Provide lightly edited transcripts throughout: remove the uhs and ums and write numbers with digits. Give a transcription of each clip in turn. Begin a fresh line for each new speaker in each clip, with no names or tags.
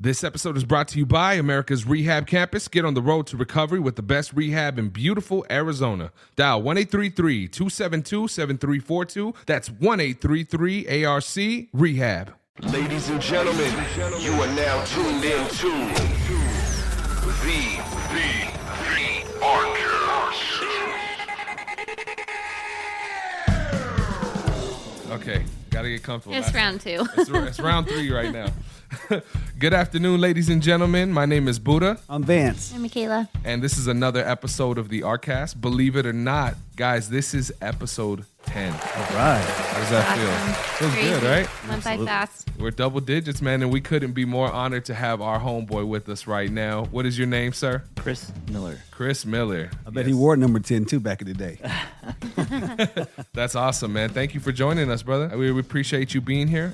This episode is brought to you by Americas Rehab Campus. Get on the road to recovery with the best rehab in beautiful Arizona. Dial 1-833-272-7342. That's 1-833-ARC-REHAB.
Ladies and gentlemen, you are now tuned in to the ARCast.
Okay, gotta get comfortable.
It's round two.
It's round 3 right now. Good afternoon, ladies and gentlemen. My name is Buddha.
I'm Vance.
I'm Michaela.
And this is another episode of the ARCast. Believe it or not, guys, this is episode 10.
All right.
How does that feel? Feels
Crazy.
good, right?
Went by fast.
We're double digits, man, and we couldn't be more honored to have our homeboy with us right now. What is your name, sir?
Chris Miller.
Chris Miller.
I bet he wore number 10 too back in the day.
That's awesome, man. Thank you for joining us, brother. We appreciate you being here.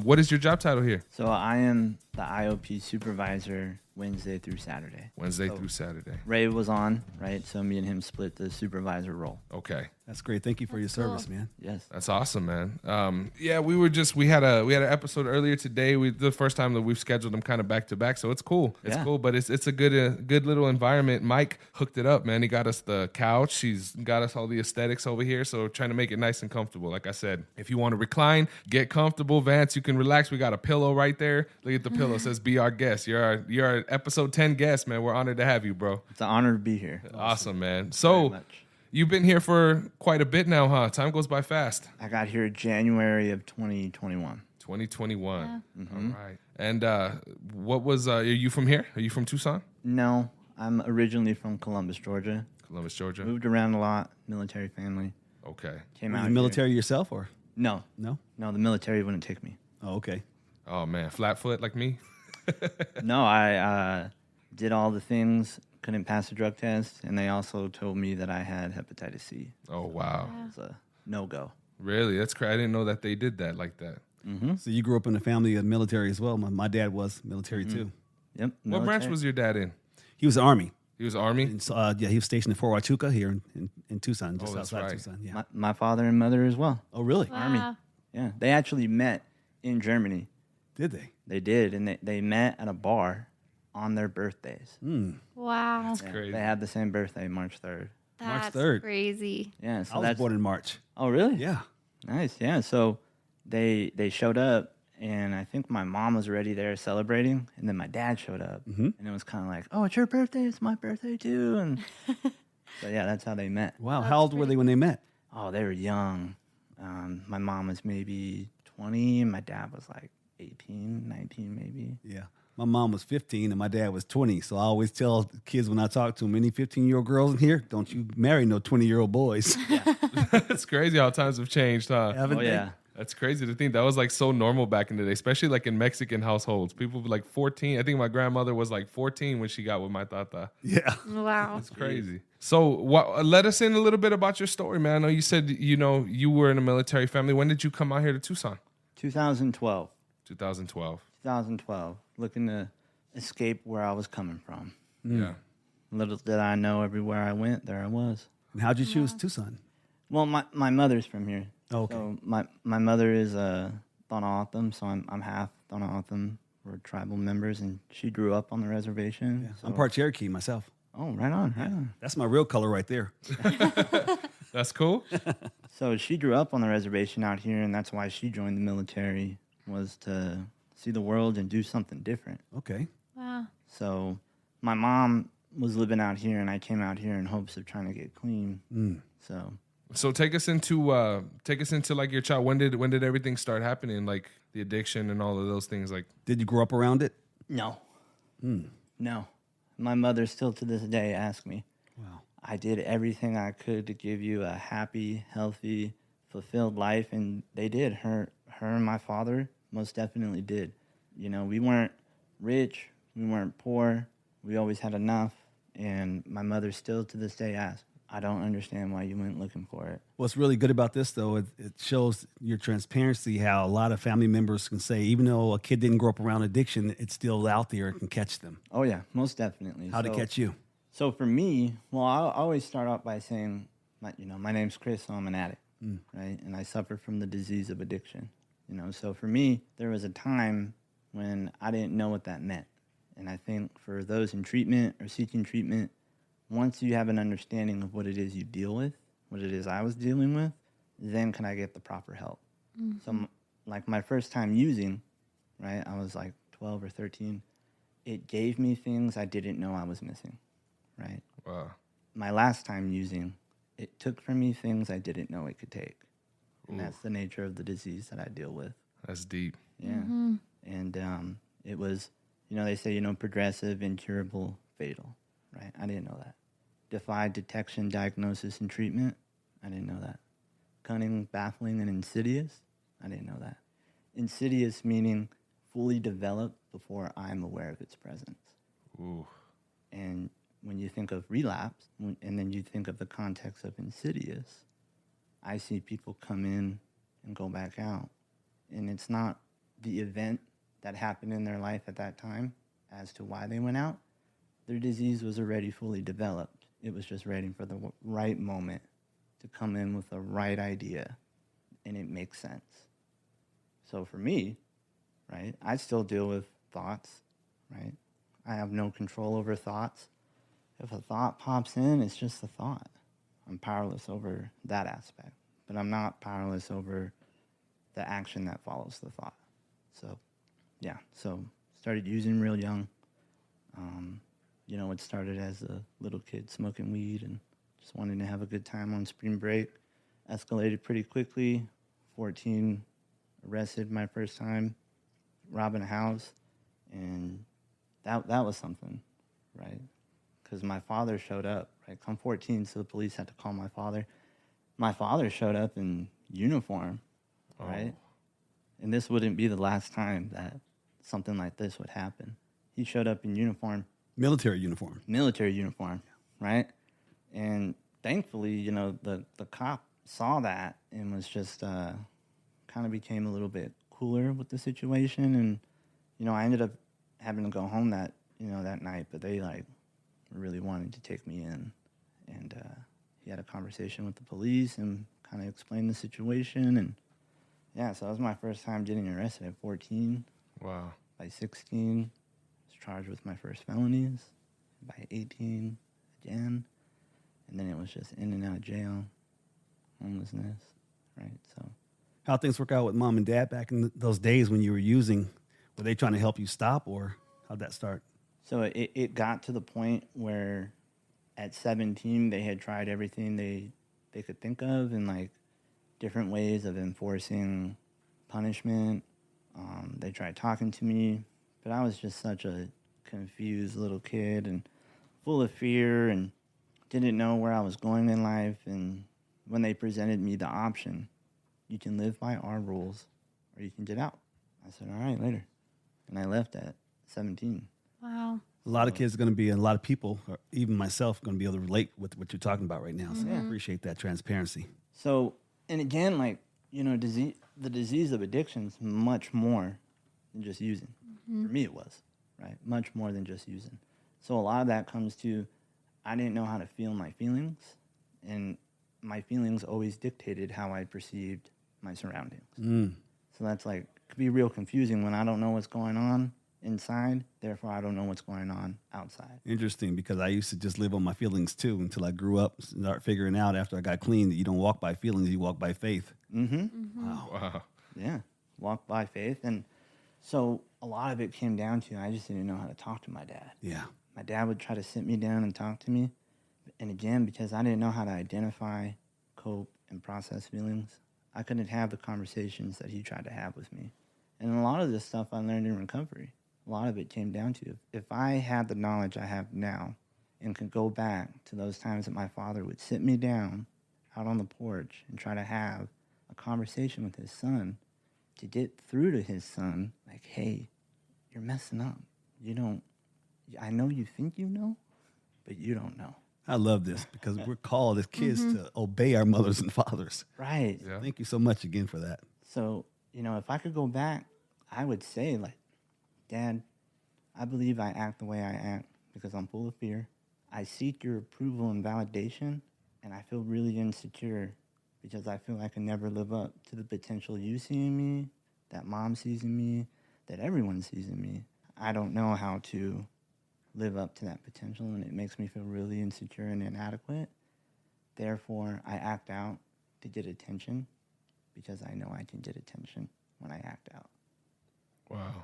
What is your job title here?
So I am the IOP supervisor Wednesday through Saturday.
Wednesday through Saturday.
Ray was on, right? So me and him split the supervisor role.
Okay.
That's great. Thank you for your service, man.
Yes.
That's awesome, man. Yeah, we had an episode earlier today. The first time that we've scheduled them kind of back to back, so it's cool. It's cool, but it's a good little environment. Mike hooked it up, man. He got us the couch. He's got us all the aesthetics over here, so trying to make it nice and comfortable. Like I said, if you want to recline, get comfortable. Vance, you can relax. We got a pillow right there. Look at the pillow. It says "Be our guest." You're our episode 10 guest, man. We're honored to have you, bro.
It's an honor to be here.
Awesome, man.
Very
So.
much.
You've been here for quite a bit now, huh? Time goes by fast.
I got here January of 2021.
2021.
Yeah.
Mm-hmm.
All right. And what was, are you from here? Are you from Tucson?
No, I'm originally from Columbus, Georgia.
Columbus, Georgia.
Moved around a lot, military family.
Okay.
Came
Were
out
you
here.
military yourself or?
No,
No?
the military wouldn't take me.
Oh, okay.
Oh, man. Flat foot like me?
No, I did all the things, couldn't pass the drug test, and they also told me that I had hepatitis C.
Oh, wow.
It's a no-go.
Really? That's crazy. I didn't know that they did that like that.
Mm-hmm.
So you grew up in a family of military as well. My dad was military too.
Yep.
What branch was your dad in?
He was Army.
He was Army?
And so, yeah, he was stationed at Fort Huachuca here in Tucson, just
that's
outside
right.
Tucson. Yeah.
my father and mother as well?
Oh, really?
Wow.
Yeah. They actually met in Germany.
Did they?
They did, and they met at a bar on their birthdays.
Wow.
Yeah,
crazy.
They had the same birthday, March 3rd.
That's
3rd.
crazy.
Yeah, so
I was
that's
born in March.
Oh, really?
Yeah.
Nice. Yeah. So they showed up, and I think my mom was already there celebrating, and then my dad showed up, and it was kind of like, "Oh, it's your birthday. It's my birthday too." And so yeah, that's how they met.
Wow. How old were they when they met?
Oh, they were young. My mom was maybe 20, and my dad was like 18, 19 maybe.
Yeah. My mom was 15 and my dad was 20. So I always tell kids when I talk to them, any 15-year-old girls in here, don't you marry no 20-year-old boys.
It's crazy how times have changed, huh?
Haven't
Oh
they?
yeah.
That's crazy to think. That was like so normal back in the day, especially like in Mexican households. People were like 14. I think my grandmother was like 14 when she got with my tata.
Yeah.
Wow.
It's crazy. So let us in a little bit about your story, man. I know you said, you were in a military family. When did you come out here to Tucson?
2012.
2012.
2012. Looking to escape where I was coming from.
Yeah.
Little did I know, everywhere I went, there I was.
And how'd you choose Tucson?
Well, my mother's from here.
Oh, okay.
So my mother is Tonaotham, so I'm half Tonaotham. We're tribal members, and she grew up on the reservation.
Yeah.
So,
I'm part Cherokee myself.
Oh, right on, right on.
That's my real color right there.
That's cool.
So she grew up on the reservation out here, and that's why she joined the military, was to see the world and do something different.
Okay.
Wow.
So my mom was living out here, and I came out here in hopes of trying to get clean. So
Take us into like your child. When did everything start happening? Like the addiction and all of those things. Like,
Did you grow up around it?
no, no. My mother still to this day asks me,
Wow.
I did everything I could to give you a happy, healthy, fulfilled life, and they did. Her and my father most definitely did. We weren't rich, we weren't poor, we always had enough, and my mother still to this day asks, I don't understand why you went looking for it.
What's really good about this, though, it shows your transparency, how a lot of family members can say, even though a kid didn't grow up around addiction, it's still out there and can catch them.
Oh yeah, most definitely.
How'd it catch you?
So for me, well, I always start out by saying, my name's Chris, so I'm an addict, right? And I suffer from the disease of addiction. So for me, there was a time when I didn't know what that meant. And I think for those in treatment or seeking treatment, once you have an understanding of what it is you deal with, what it is I was dealing with, then can I get the proper help? So like my first time using, right, I was like 12 or 13. It gave me things I didn't know I was missing, right?
Wow.
My last time using, it took from me things I didn't know it could take. And that's the nature of the disease that I deal with.
That's deep.
Yeah. And it was, they say, progressive, incurable, fatal, right? I didn't know that. Defied detection, diagnosis, and treatment. I didn't know that. Cunning, baffling, and insidious. I didn't know that. Insidious meaning fully developed before I'm aware of its presence.
Ooh.
And when you think of relapse, and then you think of the context of insidious, I see people come in and go back out. And it's not the event that happened in their life at that time as to why they went out. Their disease was already fully developed. It was just waiting for the right moment to come in with the right idea, and it makes sense. So for me, right, I still deal with thoughts, right? I have no control over thoughts. If a thought pops in, it's just a thought. I'm powerless over that aspect, but I'm not powerless over the action that follows the thought. So, yeah, started using real young. It started as a little kid smoking weed and just wanting to have a good time on spring break. Escalated pretty quickly. 14, arrested my first time, robbing a house, and that was something, right? Because my father showed up, right? Come 14, so the police had to call my father. My father showed up in uniform, right? And this wouldn't be the last time that something like this would happen. He showed up in uniform.
Military uniform,
right? And thankfully, the cop saw that and was just kind of became a little bit cooler with the situation. And, I ended up having to go home that night, but they really wanted to take me in. And he had a conversation with the police and kind of explained the situation. And yeah, so that was my first time getting arrested at 14.
Wow.
By 16, I was charged with my first felonies. By 18, again. And then it was just in and out of jail, homelessness, right? So,
how things work out with mom and dad back in those days when you were using? Were they trying to help you stop, or how'd that start?
So it got to the point where at 17, they had tried everything they could think of and different ways of enforcing punishment. They tried talking to me, but I was just such a confused little kid and full of fear and didn't know where I was going in life. And when they presented me the option, you can live by our rules or you can get out, I said, all right, later. And I left at 17.
Wow.
A lot of kids are going to be, and a lot of people, or even myself, going to be able to relate with what you're talking about right now. So I appreciate that transparency.
So, and again, the disease of addiction is much more than just using. For me, it was, right? Much more than just using. So a lot of that comes to, I didn't know how to feel my feelings, and my feelings always dictated how I perceived my surroundings. So that's could be real confusing when I don't know what's going on inside, therefore I don't know what's going on outside.
Interesting, because I used to just live on my feelings too until I grew up, start figuring out after I got clean that you don't walk by feelings, you walk by faith.
Wow.
Yeah, walk by faith. And so a lot of it came down to, I just didn't know how to talk to my dad.
Yeah.
My dad would try to sit me down and talk to me. And again, because I didn't know how to identify, cope, and process feelings, I couldn't have the conversations that he tried to have with me. And a lot of this stuff I learned in recovery. A lot of it came down to, if I had the knowledge I have now and could go back to those times that my father would sit me down out on the porch and try to have a conversation with his son to get through to his son, hey, you're messing up. I know you think you know, but you don't know.
I love this because we're called as kids to obey our mothers and fathers.
Right.
Yeah.
Thank you so much again for that.
So, if I could go back, I would say, Dad, I believe I act the way I act because I'm full of fear. I seek your approval and validation, and I feel really insecure because I feel I can never live up to the potential you see in me, that Mom sees in me, that everyone sees in me, I don't know how to live up to that potential, and it makes me feel really insecure and inadequate. Therefore, I act out to get attention because I know I can get attention when I act out.
Wow.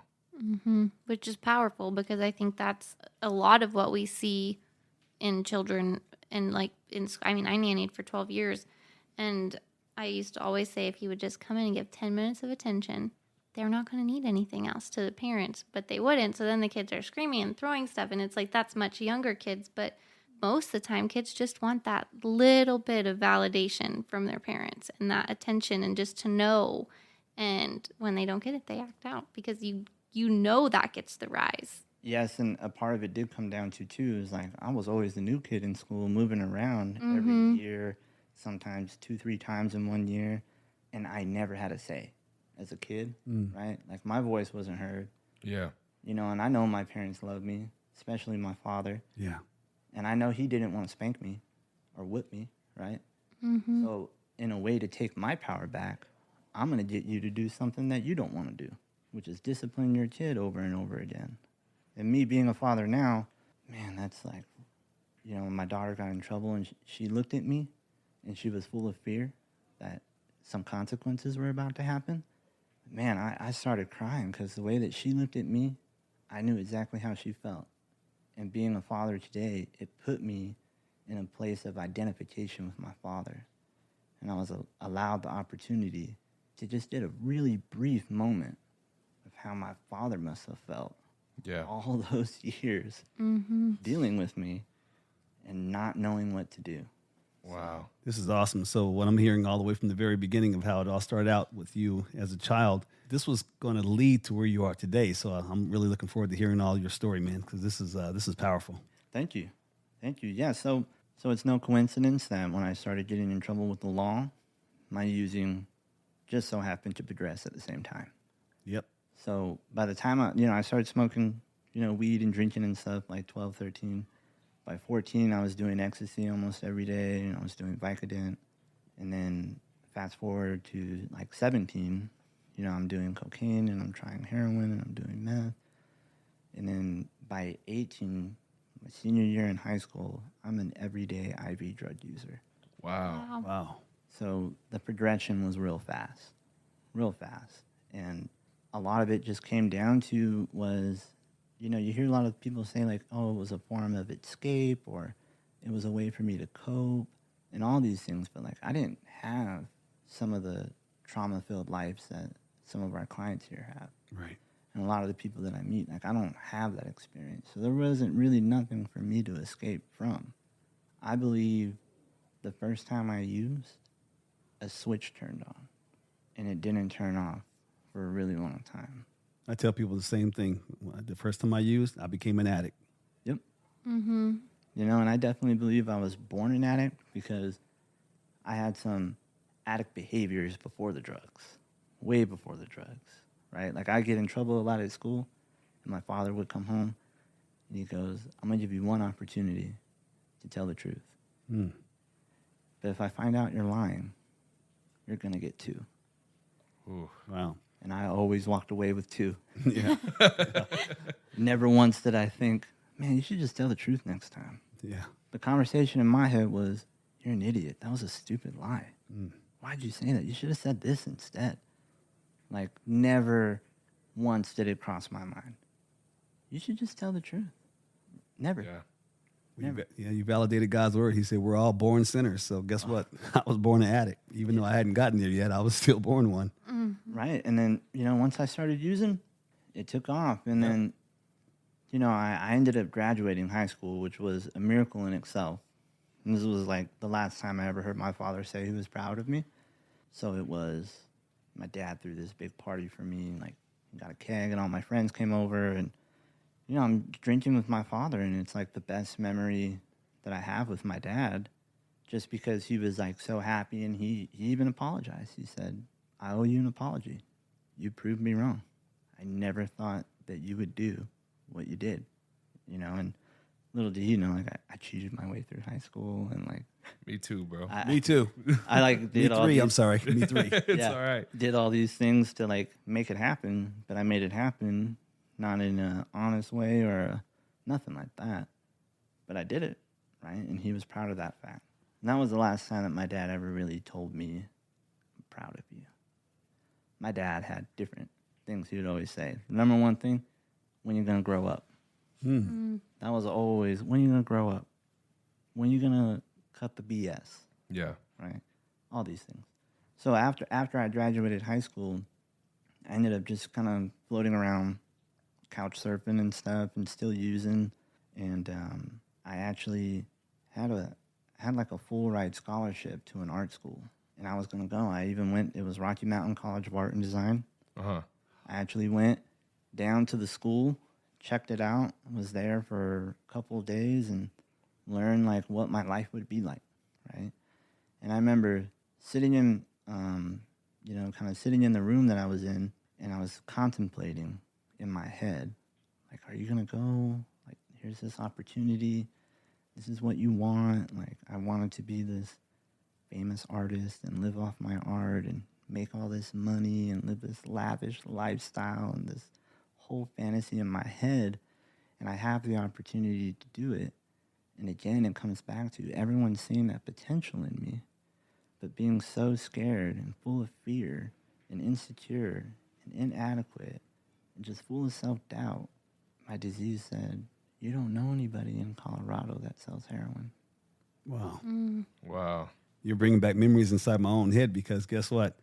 Which is powerful because I think that's a lot of what we see in children. And like, I nannied for 12 years, and I used to always say if he would just come in and give 10 minutes of attention, they're not going to need anything else to the parents, but they wouldn't. So then the kids are screaming and throwing stuff, and it's like that's much younger kids, but most of the time kids just want that little bit of validation from their parents and that attention and just to know. And when they don't get it, they act out because you know that gets the rise.
Yes, and a part of it did come down to, too, is like I was always the new kid in school, moving around every year, sometimes 2-3 times in 1 year, and I never had a say as a kid, right? Like my voice wasn't heard.
Yeah.
You know, and I know my parents loved me, especially my father.
Yeah.
And I know he didn't want to spank me or whip me, right? So in a way to take my power back, I'm going to get you to do something that you don't want to do, which is discipline your kid over and over again. And me being a father now, man, that's like, you know, when my daughter got in trouble and she looked at me and she was full of fear that some consequences were about to happen. Man, I started crying because the way that she looked at me, I knew exactly how she felt. And being a father today, it put me in a place of identification with my father. And I was allowed the opportunity to just get a really brief moment of how my father must have felt.
Yeah.
All those years dealing with me and not knowing what to do.
Wow.
This is awesome. So what I'm hearing all the way from the very beginning of how it all started out with you as a child, this was going to lead to where you are today. So I'm really looking forward to hearing all your story, man, because this is powerful.
Thank you. Yeah, so it's no coincidence that when I started getting in trouble with the law, my using just so happened to progress at the same time.
Yep.
So by the time I started smoking, weed and drinking and stuff like 12, 13. By 14, I was doing ecstasy almost every day. I was doing Vicodin. And then fast forward to like 17, I'm doing cocaine and I'm trying heroin and I'm doing meth. And then by 18, my senior year in high school, I'm an everyday IV drug user.
Wow.
So the progression was real fast. And a lot of it just came down to was, you hear a lot of people say like, oh, it was a form of escape or it was a way for me to cope and all these things. But like, I didn't have some of the trauma-filled lives that some of our clients here have.
Right.
And a lot of the people that I meet, like, I don't have that experience. So there wasn't really nothing for me to escape from. I believe the first time I used, a switch turned on. And it didn't turn off for a really long time.
I tell people the same thing. The first time I used, I became an addict.
Yep. And I definitely believe I was born an addict because I had some addict behaviors before the drugs, way before the drugs, right? Like I get in trouble a lot at school, and my father would come home, and he goes, I'm going to give you one opportunity to tell the truth. But if I find out you're lying, you're going to get 2.
Ooh.
Wow.
And I always walked away with 2.
Yeah.
Never once did I think, man, you should just tell the truth next time.
Yeah.
The conversation in my head was, you're an idiot. That was a stupid lie. Why'd you say that? You should have said this instead. Like, never once did it cross my mind. You should just tell the truth. Never.
Yeah.
You validated God's word. He said we're all born sinners. So guess what? I was born an addict. Even though I hadn't gotten there yet, I was still born one.
Right. And then, once I started using, it took off. And then, I ended up graduating high school, which was a miracle in itself. And this was like the last time I ever heard my father say he was proud of me. So it was, my dad threw this big party for me, and like got a keg and all my friends came over, and I'm drinking with my father, and it's like the best memory that I have with my dad, just because he was like so happy, and he even apologized. He said, I owe you an apology. You proved me wrong. I never thought that you would do what you did, and little did he know, like I cheated my way through high school, and like
Me too, bro.
Me too.
I like
Me
did all
three.
these,
I'm sorry. Me three.
It's all right.
did all these things to like make it happen, but I made it happen, not in an honest way or nothing like that, but I did it, right? And he was proud of that fact. And that was the last time that my dad ever really told me, "I'm proud of you." My dad had different things he would always say. The number one thing, when you're gonna grow up. That was always, when you gonna grow up? When you gonna cut the BS?
Yeah.
Right? All these things. So after I graduated high school, I ended up just kind of floating around, couch surfing and stuff, and still using. And I actually had like a full ride scholarship to an art school, and I was gonna go. I even went. It was Rocky Mountain College of Art and Design.
Uh-huh.
I actually went down to the school, checked it out, was there for a couple of days, and learned like what my life would be like, right? And I remember sitting in, kind of sitting in the room that I was in, and I was contemplating in my head, like, are you gonna go? Like, here's this opportunity. This is what you want. Like, I wanted to be this famous artist and live off my art and make all this money and live this lavish lifestyle and this whole fantasy in my head, and I have the opportunity to do it. And again, it comes back to everyone seeing that potential in me, but being so scared and full of fear and insecure and inadequate and just full of self-doubt. My disease said, "You don't know anybody in Colorado that sells heroin."
Wow.
Wow.
You're bringing back memories inside my own head, because guess what?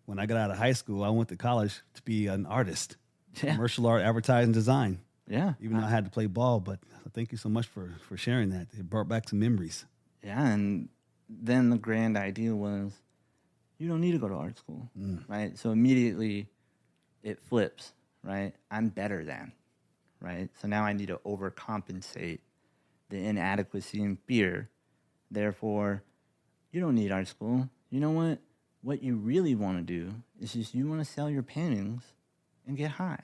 When I got out of high school, I went to college to be an artist.
Yeah.
Commercial art, advertising, design.
Yeah.
Even though I had to play ball, but thank you so much for sharing that. It brought back some memories.
Yeah, and then the grand idea was, you don't need to go to art school, right? So immediately it flips, right? I'm better than, right? So now I need to overcompensate the inadequacy and fear. Therefore, you don't need art school. You know what? What you really want to do is just you want to sell your paintings and get high.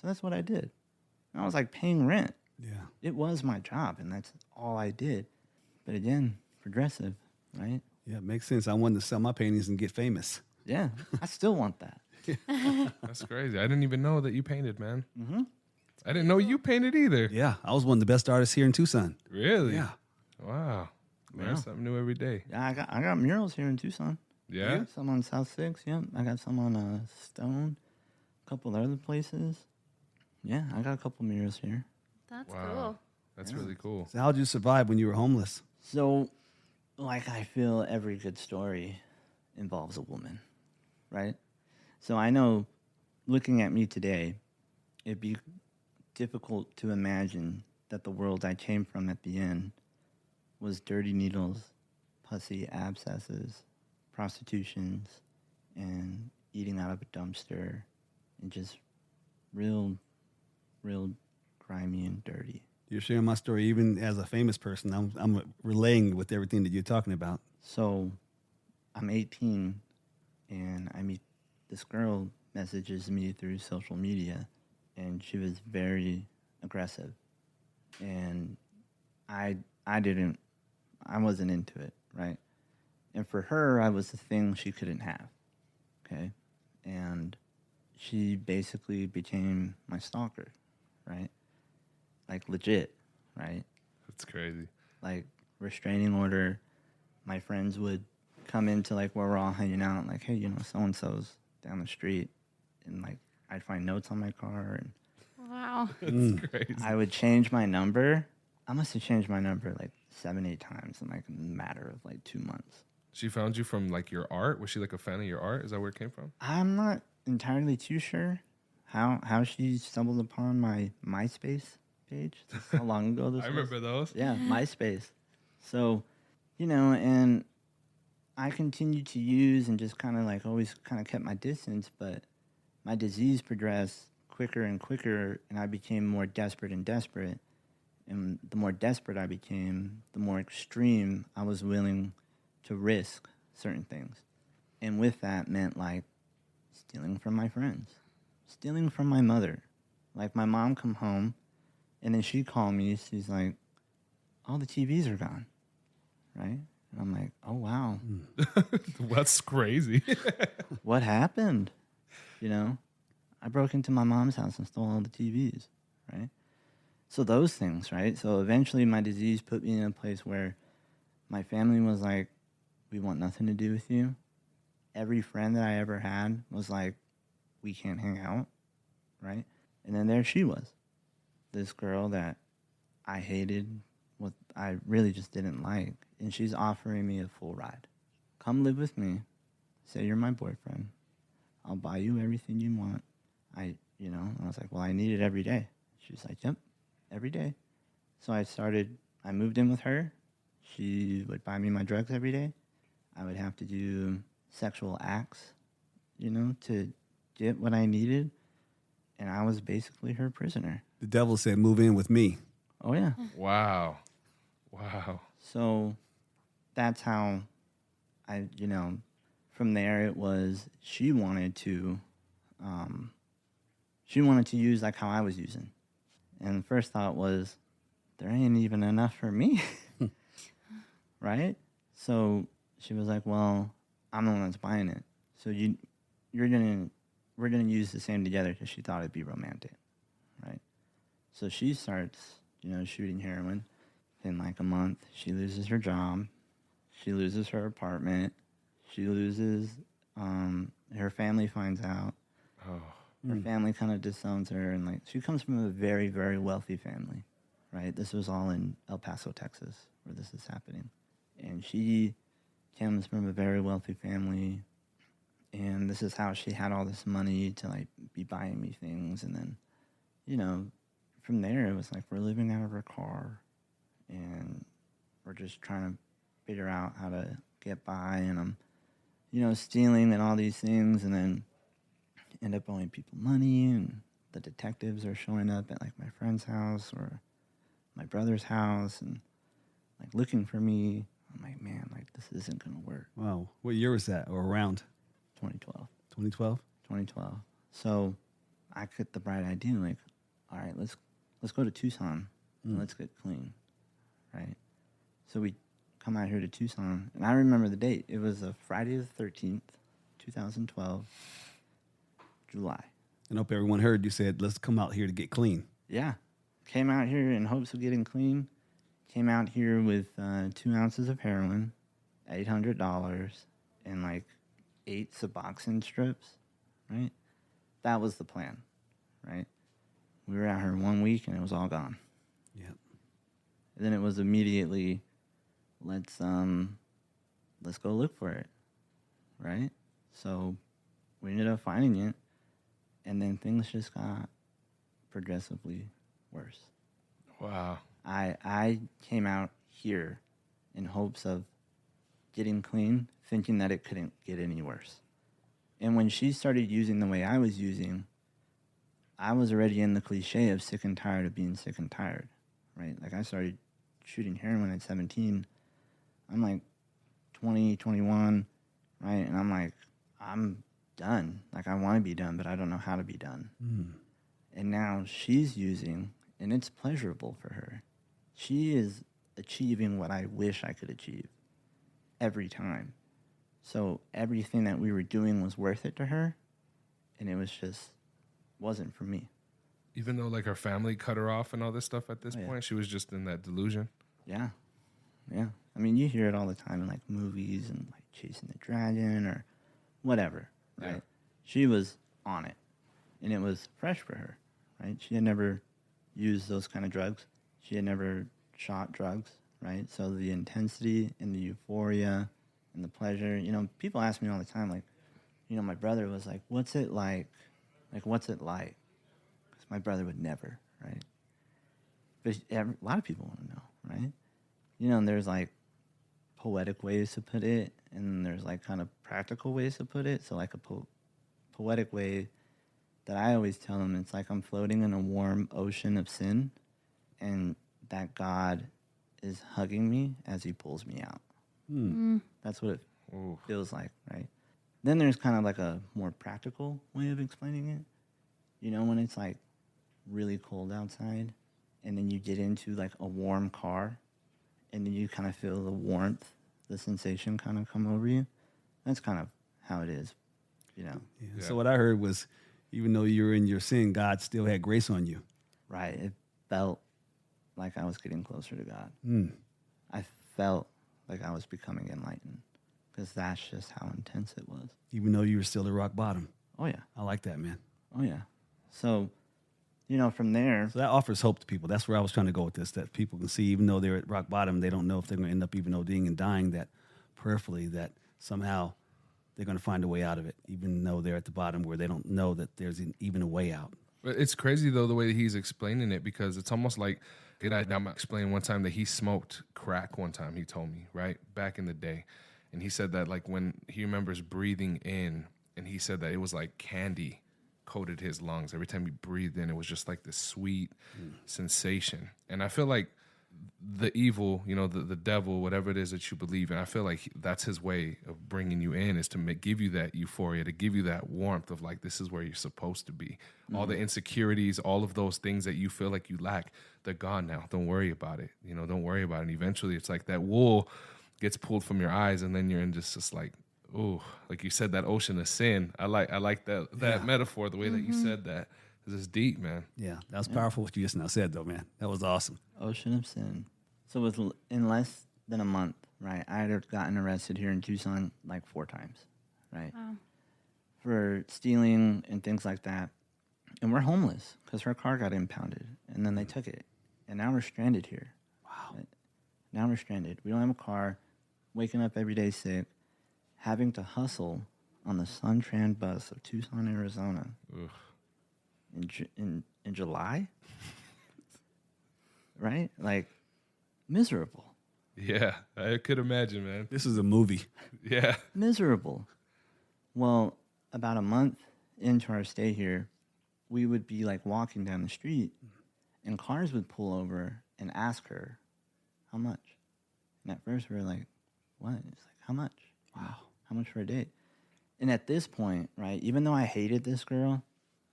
So that's what I did. And I was like paying rent.
Yeah.
It was my job, and that's all I did. But again, progressive, right?
Yeah, it makes sense. I wanted to sell my paintings and get famous.
Yeah, I still want that.
That's crazy. I didn't even know that you painted, man. Mm-hmm. I didn't know you painted either.
Yeah, I was one of the best artists here in Tucson.
Really?
Yeah.
Wow. Learn
Yeah.
something new every day.
Yeah, I got murals here in Tucson.
Yeah?
I got some on South 6, yeah. I got some on Stone, a couple other places. Yeah, I got a couple murals here.
That's
Wow.
cool.
That's really cool.
So how did you survive when you were homeless?
So, like, I feel every good story involves a woman, right? So I know, looking at me today, it'd be difficult to imagine that the world I came from at the end was dirty needles, pussy abscesses, prostitutions, and eating out of a dumpster, and just real grimy and dirty.
You're sharing my story even as a famous person. I'm relaying with everything that you're talking about.
So I'm 18, and I meet this girl, messages me through social media, and she was very aggressive. And I wasn't into it, right? And for her, I was the thing she couldn't have, okay? And she basically became my stalker, right? Like, legit, right?
That's crazy.
Like, restraining order. My friends would come into, like, where we're all hanging out, like, hey, you know, so-and-so's down the street. And, like, I'd find notes on my car. And
Wow.
That's crazy.
I would change my number. I must have changed my number, like, 7-8 times in, like, a matter of, like, 2 months.
She found you from, like, your art? Was she, like, a fan of your art? Is that where it came from?
I'm not entirely too sure how she stumbled upon my MySpace page. That's how long ago this
I
was.
remember those.
Yeah, MySpace. So, you know, and I continued to use and just kind of like always kind of kept my distance, but my disease progressed quicker and quicker, and I became more desperate and desperate. And the more desperate I became, the more extreme I was willing to risk certain things. And with that meant like stealing from my friends, stealing from my mother. Like my mom come home, and then she'd call me. She's like, all the TVs are gone, right? And I'm like, oh, wow.
That's crazy.
What happened? You know, I broke into my mom's house and stole all the TVs, right? So those things, right? So eventually my disease put me in a place where my family was like, we want nothing to do with you. Every friend that I ever had was like, we can't hang out, right? And then there she was, this girl that I hated, what I really just didn't like. And she's offering me a full ride. Come live with me. Say you're my boyfriend. I'll buy you everything you want. I was like, well, I need it every day. She's like, yep, every day. So I moved in with her. She would buy me my drugs every day. I would have to do sexual acts, to get what I needed. And I was basically her prisoner.
The devil said, move in with me.
Oh, yeah.
Wow.
So that's how from there it was she wanted to use like how I was using. And the first thought was, there ain't even enough for me. Right? So she was like, well, I'm the one that's buying it. So we're gonna use the same together, because she thought it'd be romantic. Right? So she starts, shooting heroin. In like a month, she loses her job. She loses her apartment. She loses, her family finds out. Her family kind of disowns her. And like, she comes from a very, very wealthy family, right? This was all in El Paso, Texas, where this is happening. And she comes from a very wealthy family. And this is how she had all this money to like be buying me things. And then, from there, it was like, we're living out of her car. And we're just trying to figure out how to get by, and I'm, stealing and all these things, and then end up owing people money, and the detectives are showing up at, like, my friend's house or my brother's house, and, like, looking for me. I'm like, man, like, this isn't going to work.
Wow. What year was that, or around?
2012.
2012?
2012. So I got the bright idea, like, all right, let's go to Tucson, and let's get clean. Right? So we come out here to Tucson, and I remember the date. It was a Friday the 13th, 2012, July.
I hope everyone heard you said, let's come out here to get clean.
Yeah. Came out here in hopes of getting clean. Came out here with 2 ounces of heroin, $800, and like 8 Suboxone strips, right? That was the plan, right? We were out here 1 week, and it was all gone.
Yep.
And then it was immediately, let's go look for it, right? So we ended up finding it, and then things just got progressively worse.
Wow.
I came out here in hopes of getting clean, thinking that it couldn't get any worse. And when she started using the way I was using, I was already in the cliche of sick and tired of being sick and tired, right? Like, I started shooting heroin at 17. I'm like 20, 21, right? And I'm like, I'm done. Like, I want to be done, but I don't know how to be done. And now she's using, and it's pleasurable for her. She is achieving what I wish I could achieve every time. So everything that we were doing was worth it to her, and it was just wasn't for me.
Even though like her family cut her off and all this stuff at this point, she was just in that delusion.
Yeah. I mean, you hear it all the time in like movies and like Chasing the Dragon or whatever, right? Yeah. She was on it, and it was fresh for her, right? She had never used those kind of drugs. She had never shot drugs, right? So the intensity and the euphoria and the pleasure, people ask me all the time, like, my brother was like, what's it like? Like, what's it like? Because my brother would never, right? But a lot of people want to know, right? And there's like poetic ways to put it, and there's like kind of practical ways to put it. So like a poetic way that I always tell them, it's like I'm floating in a warm ocean of sin, and that God is hugging me as he pulls me out. That's what it feels like, right? Then there's kind of like a more practical way of explaining it. When it's like really cold outside, and then you get into like a warm car, and then you kind of feel the warmth, the sensation kind of come over you. That's kind of how it is, you know.
Yeah. So what I heard was, even though you were in your sin, God still had grace on you.
Right. It felt like I was getting closer to God.
Mm.
I felt like I was becoming enlightened because that's just how intense it was.
Even though you were still at rock bottom.
Oh, yeah.
I like that, man.
Oh, yeah. So, you know, from there.
So that offers hope to people. That's where I was trying to go with this, that people can see, even though they're at rock bottom, they don't know if they're going to end up even ODing and dying, that prayerfully, that somehow they're going to find a way out of it, even though they're at the bottom where they don't know that there's even a way out.
But it's crazy, though, the way that he's explaining it, because it's almost like, I'm explaining one time that he smoked crack one time, he told me, right, back in the day. And he said that, like, when he remembers breathing in, and he said that it was like candy coated his lungs. Every time he breathed in, it was just like this sweet sensation. And I feel like the evil, you know, the devil, whatever it is that you believe in, I feel like that's his way of bringing you in, is to give you that euphoria, to give you that warmth of like, this is where you're supposed to be. All the insecurities, all of those things that you feel like you lack, they're gone now. Don't worry about it. You know, don't worry about it. And eventually it's like that wool gets pulled from your eyes, and then you're in just like, oh, like you said, that ocean of sin. I like that metaphor, the way that you said that. It's deep, man.
Yeah, that was powerful what you just now said, though, man. That was awesome.
Ocean of sin. So in less than a month, right, I had gotten arrested here in Tucson like 4 times, right?
Wow.
For stealing and things like that. And we're homeless because her car got impounded, and then they took it. And now we're stranded here.
Wow.
Right? Now we're stranded. We don't have a car, waking up every day sick, having to hustle on the Suntran bus of Tucson, Arizona.
Ugh.
In July, right? Like, miserable.
Yeah, I could imagine, man.
This is a movie.
Yeah.
Miserable. Well, about a month into our stay here, we would be like walking down the street, and cars would pull over and ask her, how much? And at first we were like, what? It's like, how much?
Wow.
How much for a date? And at this point, right, even though I hated this girl,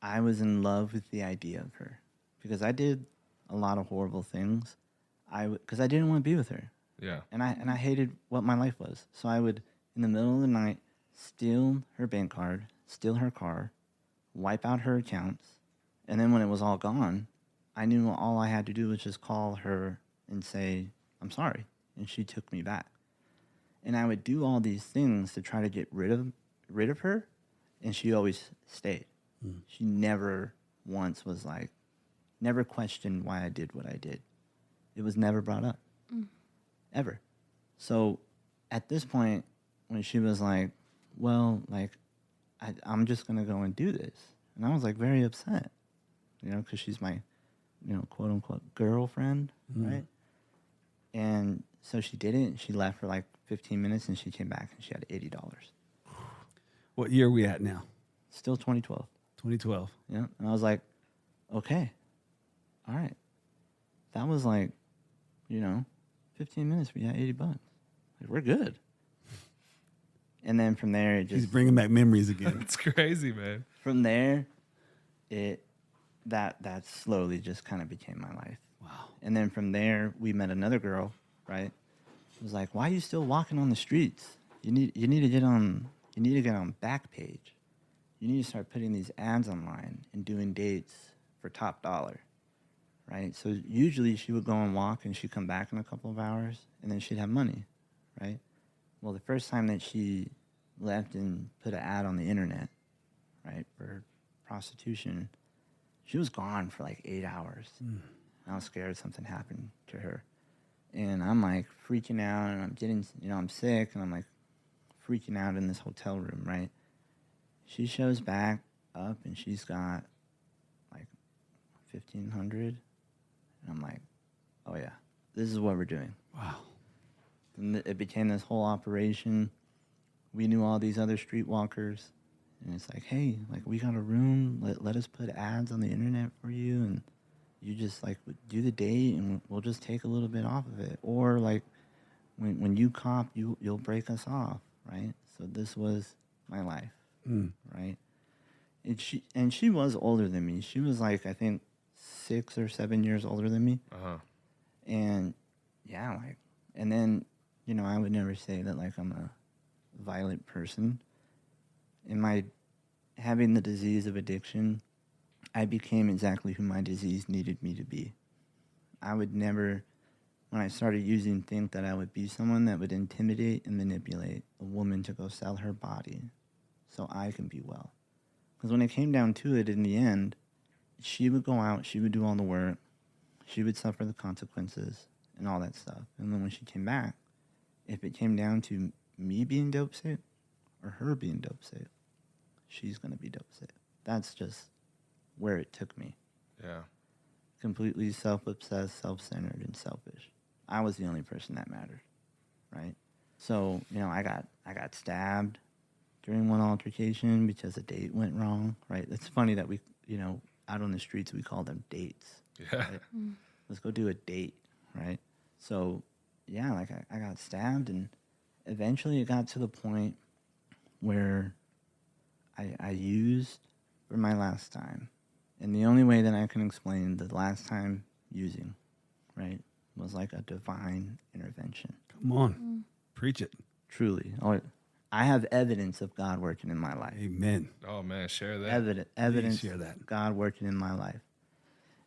I was in love with the idea of her because I did a lot of horrible things. Because I didn't want to be with her.
Yeah.
And I hated what my life was. So I would, in the middle of the night, steal her bank card, steal her car, wipe out her accounts. And then when it was all gone, I knew all I had to do was just call her and say, I'm sorry. And she took me back. And I would do all these things to try to get rid of her. And she always stayed. She never once was like, never questioned why I did what I did. It was never brought up, ever. So at this point, when she was like, well, like, I'm just going to go and do this. And I was like very upset, you know, because she's my, you know, quote unquote girlfriend, right? And so she did it. And she left for like 15 minutes and she came back and she had $80.
What year are we at now?
Still 2012.
2012.
Yeah. And I was like, okay, all right. That was like, you know, 15 minutes. We got $80. Like, we're good. And then from there, it just...
He's bringing back memories again.
It's crazy, man.
From there, that slowly just kind of became my life.
Wow.
And then from there, we met another girl, right? It was like, why are you still walking on the streets? You need to get on Backpage. You need to start putting these ads online and doing dates for top dollar, right? So usually she would go and walk and she'd come back in a couple of hours and then she'd have money, right? Well, the first time that she left and put an ad on the internet, right, for prostitution, she was gone for like 8 hours. I was scared something happened to her. And I'm like freaking out and I'm getting, you know, I'm sick and I'm like freaking out in this hotel room, right? She shows back up and she's got like 1,500. And I'm like, oh yeah, this is what we're doing.
Wow.
And it became this whole operation. We knew all these other streetwalkers. And it's like, hey, like we got a room. Let us put ads on the internet for you. And you just like do the date and we'll just take a little bit off of it. Or like when you cop, you'll break us off, right? So this was my life, right? And she was older than me. She was like, I think 6 or 7 years older than me.
Uh-huh.
And yeah, like And then, I would never say that, like, I'm a violent person. In my having the disease of addiction, I became exactly who my disease needed me to be. I would never, when I started using, think that I would be someone that would intimidate and manipulate a woman to go sell her body so I can be well. Because when it came down to it, in the end, she would go out, she would do all the work, she would suffer the consequences and all that stuff. And then when she came back, if it came down to me being dope sick or her being dope sick, she's going to be dope sick. That's just where it took me.
Yeah.
Completely self-obsessed, self-centered, and selfish. I was the only person that mattered, right? So, I got stabbed during one altercation because a date went wrong, right? It's funny that we, out on the streets, we call them dates.
Yeah.
Right? Let's go do a date, right? So, yeah, like I got stabbed, and eventually it got to the point where I used for my last time. And the only way that I can explain the last time using, right, was like a divine intervention.
Come on. Preach it.
Truly. I have evidence of God working in my life.
Amen.
Oh man, share that.
Evidence
share that.
of God working in my life.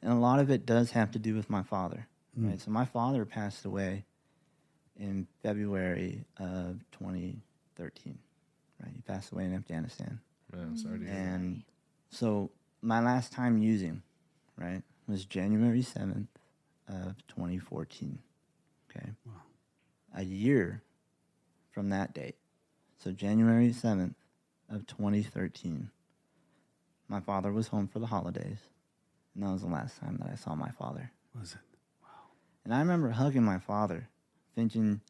And a lot of it does have to do with my father. Right? So my father passed away in February of 2013. Right? He passed away in Afghanistan.
Man, I'm sorry to hear that.
And so my last time using, right, was January 7th of 2014. Okay.
Wow.
A year from that date. So January 7th of 2013, my father was home for the holidays. And that was the last time that I saw my father.
Was it?
And I remember hugging my father, thinking,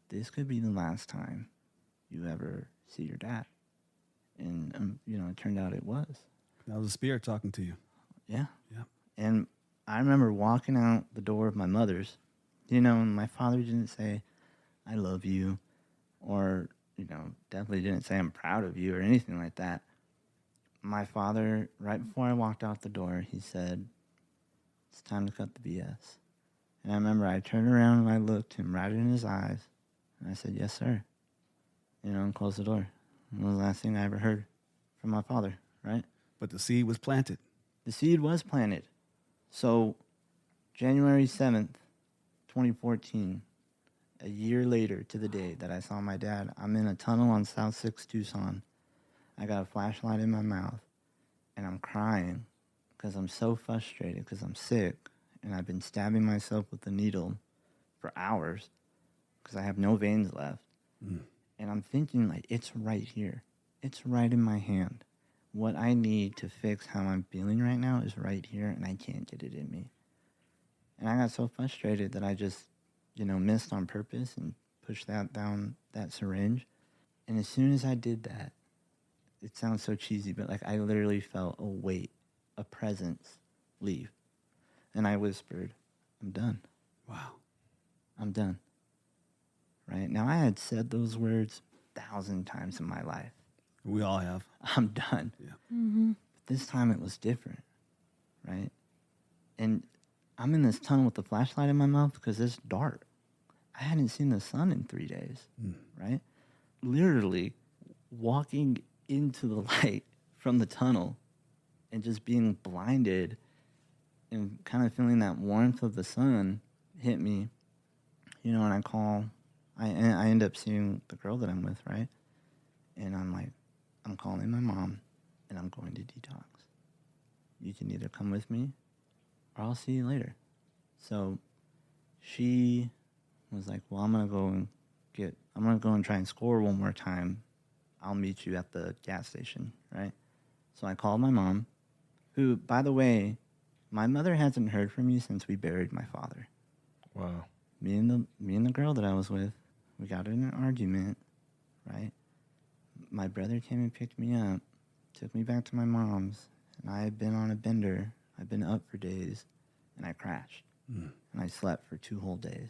this could be the last time you ever see your dad. And, it turned out it was.
That was the spirit talking to you.
Yeah.
Yeah.
And I remember walking out the door of my mother's, and my father didn't say, I love you, or, definitely didn't say I'm proud of you or anything like that. My father, right before I walked out the door, he said, it's time to cut the BS. And I remember I turned around and I looked him right in his eyes, and I said, yes, sir. And closed the door. It was the last thing I ever heard from my father, right?
But the seed was planted.
The seed was planted. So January 7th, 2014, a year later to the day that I saw my dad, I'm in a tunnel on South 6 Tucson. I got a flashlight in my mouth, and I'm crying because I'm so frustrated because I'm sick, and I've been stabbing myself with a needle for hours because I have no veins left. And I'm thinking, like, it's right here. It's right in my hand. What I need to fix how I'm feeling right now is right here, and I can't get it in me. And I got so frustrated that I just, missed on purpose and pushed that down that syringe. And as soon as I did that, it sounds so cheesy, but like I literally felt a weight, a presence leave. And I whispered, I'm done.
Wow.
I'm done. Right? Now, I had said those words 1,000 times in my life.
We all have.
I'm done.
Yeah.
Mm-hmm.
But this time it was different, right? And I'm in this tunnel with the flashlight in my mouth because it's dark. I hadn't seen the sun in 3 days, right? Literally walking into the light from the tunnel and just being blinded and kind of feeling that warmth of the sun hit me, and I end up seeing the girl that I'm with, right? And I'm like, I'm calling my mom and I'm going to detox. You can either come with me or I'll see you later. So she was like, well, I'm going to go and try and score one more time. I'll meet you at the gas station, right? So I called my mom, who, by the way, my mother hasn't heard from me since we buried my father.
Wow.
Me and the girl that I was with, we got in an argument, right? My brother came and picked me up, took me back to my mom's, and I had been on a bender. I'd been up for days, and I crashed. And I slept for 2 whole days.